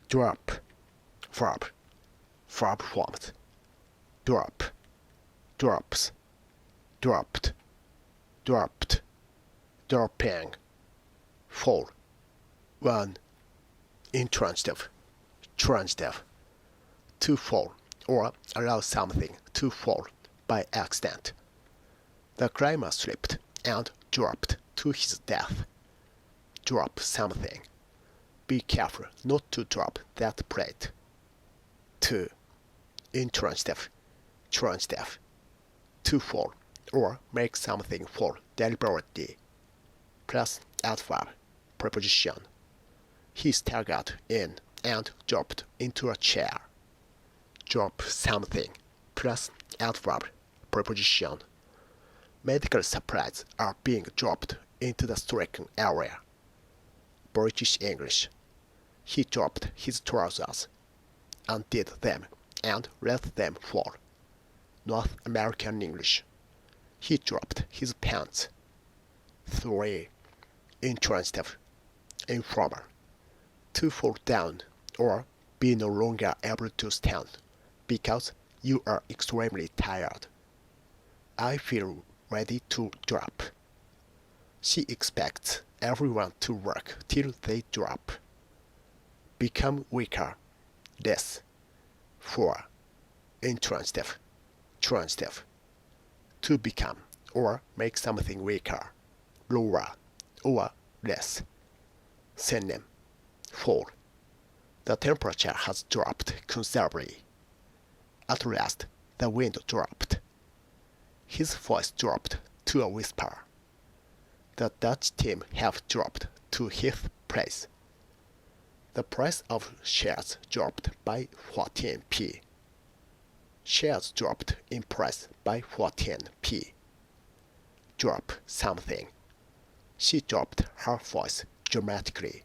Drop. Verb. Verb forms. Drop. Drops. Dropped. Dropped. Dropping. Fall. 1. Intransitive. Transitive. To fall, or allow something to fall by accident. The climber slipped and dropped to his death. Drop something. Be careful not to drop that plate. 2. Intransitive. Transitive. To fall, or make something fall deliberately. Plus adverb, preposition. He staggered in and dropped into a chair. Drop something, plus adverb, preposition. Medical supplies are being dropped into the stricken area. British English. He dropped his trousers, undid them, and let them fall. North American English. He dropped his pants. 3. Intransitive. Informal. To fall down, or be no longer able to stand, because you are extremely tired. I feel ready to drop. She expects everyone to work till they drop. Become weaker. Less. 4. Intransitive. Transitive. To become, or make something weaker, lower, or less. Synonym. Fall. The temperature has dropped considerably. At last, the wind dropped. His voice dropped to a whisper. The Dutch team have dropped to 5th place. The price of shares dropped by 14p. Shares dropped in price by 14p. Drop something. She dropped her voice dramatically.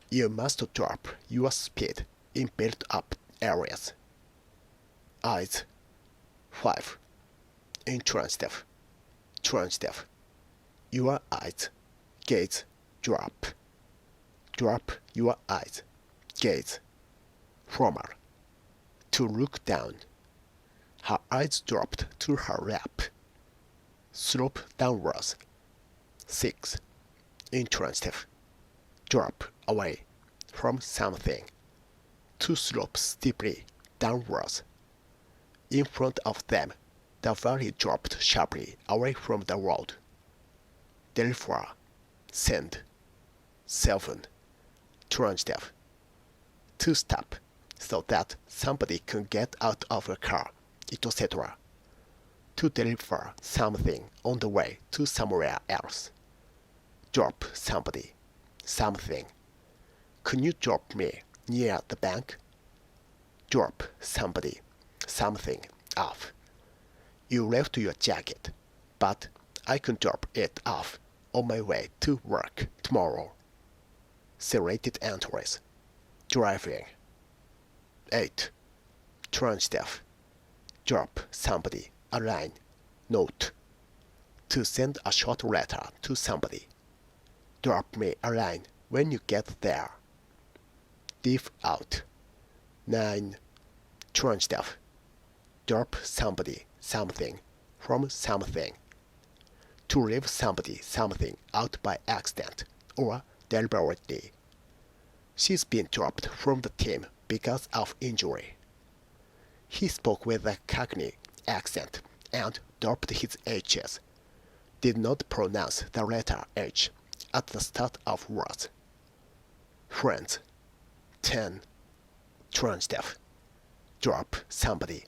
You must drop your speed in built-up areas. Eyes. 5. Intransitive. Transitive. Your eyes. Gaze. Drop. Drop your eyes. Gaze. Formal. To look down. Her eyes dropped to her lap. Slope downwards. 6. Intransitive. Drop away from something. To slope steeply downwards. In front of them, the valley dropped sharply away from the road. Deliver. Send. 7. Transitive. To stop, so that somebody can get out of a car, etc. To deliver something on the way to somewhere else. Drop somebody. Something. Can you drop me near the bank? Drop somebody. Something off. You left your jacket, but I can drop it off on my way to work tomorrow. Serrated entries. Driving. 8. Transitive. Drop somebody a line. Note. To send a short letter to somebody. Drop me a line when you get there. Div out. 9. Transitive. Drop somebody something from something. To leave somebody something out by accident or deliberately. She's been dropped from the team because of injury. He spoke with a Cockney accent and dropped his H's. Did not pronounce the letter H at the start of words. Friends. 10. Transitive. Drop somebody.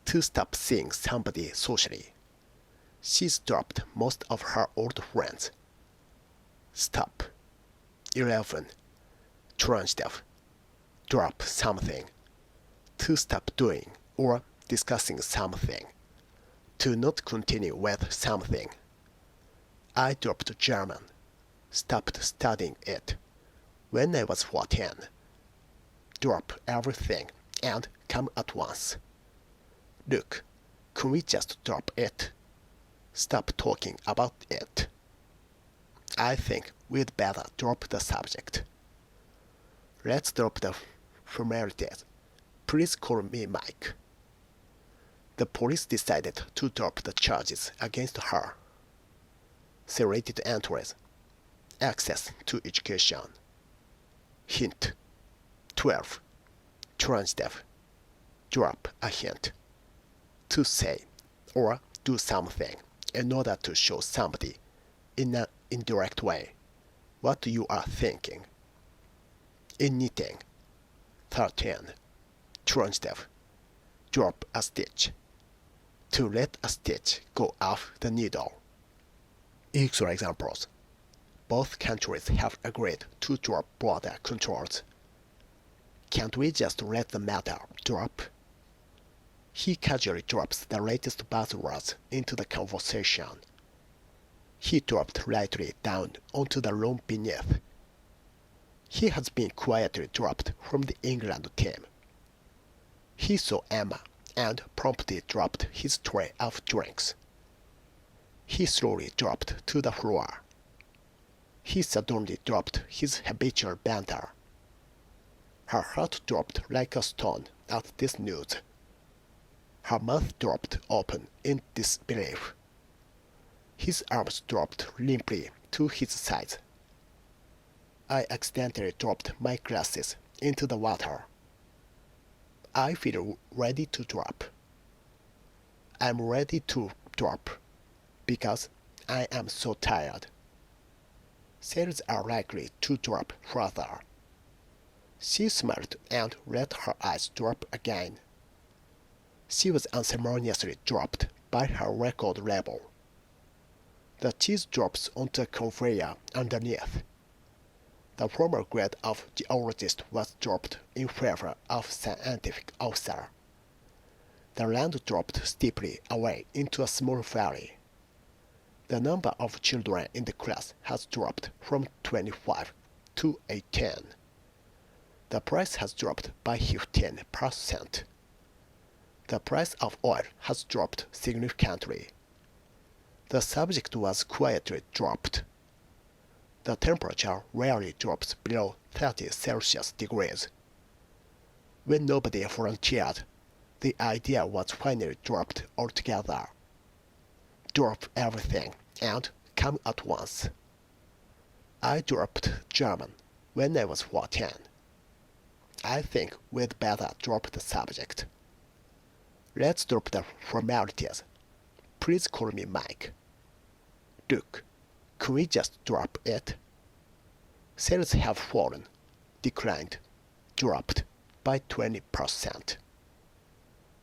To stop seeing somebody socially. She's dropped most of her old friends. Stop. 11. Transitive. Drop something. To stop doing or discussing something. To not continue with something. I dropped German. Stopped studying it. When I was 14. Drop everything and come at once. Look, can we just drop it? Stop talking about it. I think we'd better drop the subject. Let's drop the formalities. Please call me Mike. The police decided to drop the charges against her. Serrated entries. Access to education. Hint. 12. Transitive. Drop a hint. To say or do something in order to show somebody in an indirect way what you are thinking. In knitting. 13. Transitive. Drop a stitch. To let a stitch go off the needle. Extra examples. Both countries have agreed to drop border controls. Can't we just let the matter drop? He casually drops the latest buzzwords into the conversation. He dropped lightly down onto the lawn beneath. He has been quietly dropped from the England team. He saw Emma and promptly dropped his tray of drinks. He slowly dropped to the floor. He suddenly dropped his habitual banter. Her heart dropped like a stone at this news. Her mouth dropped open in disbelief. His arms dropped limply to his sides. I accidentally dropped my glasses into the water. I feel ready to drop. I'm ready to drop because I am so tired. Sales are likely to drop further. She smiled and let her eyes drop again. She was unceremoniously dropped by her record label. The cheese drops onto a conveyor underneath. The former grade of geologist was dropped in favor of scientific officer. The land dropped steeply away into a small valley. The number of children in the class has dropped from 25 to 18. The price has dropped by 15%. The price of oil has dropped significantly. The subject was quietly dropped. The temperature rarely drops below 30 Celsius degrees. When nobody volunteered, the idea was finally dropped altogether. Drop everything and come at once. I dropped German when I was 14. I think we'd better drop the subject. Let's drop the formalities. Please call me Mike. Look, can we just drop it? Sales have fallen, declined, dropped by 20%.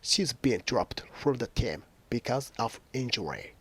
She's been dropped from the team because of injury.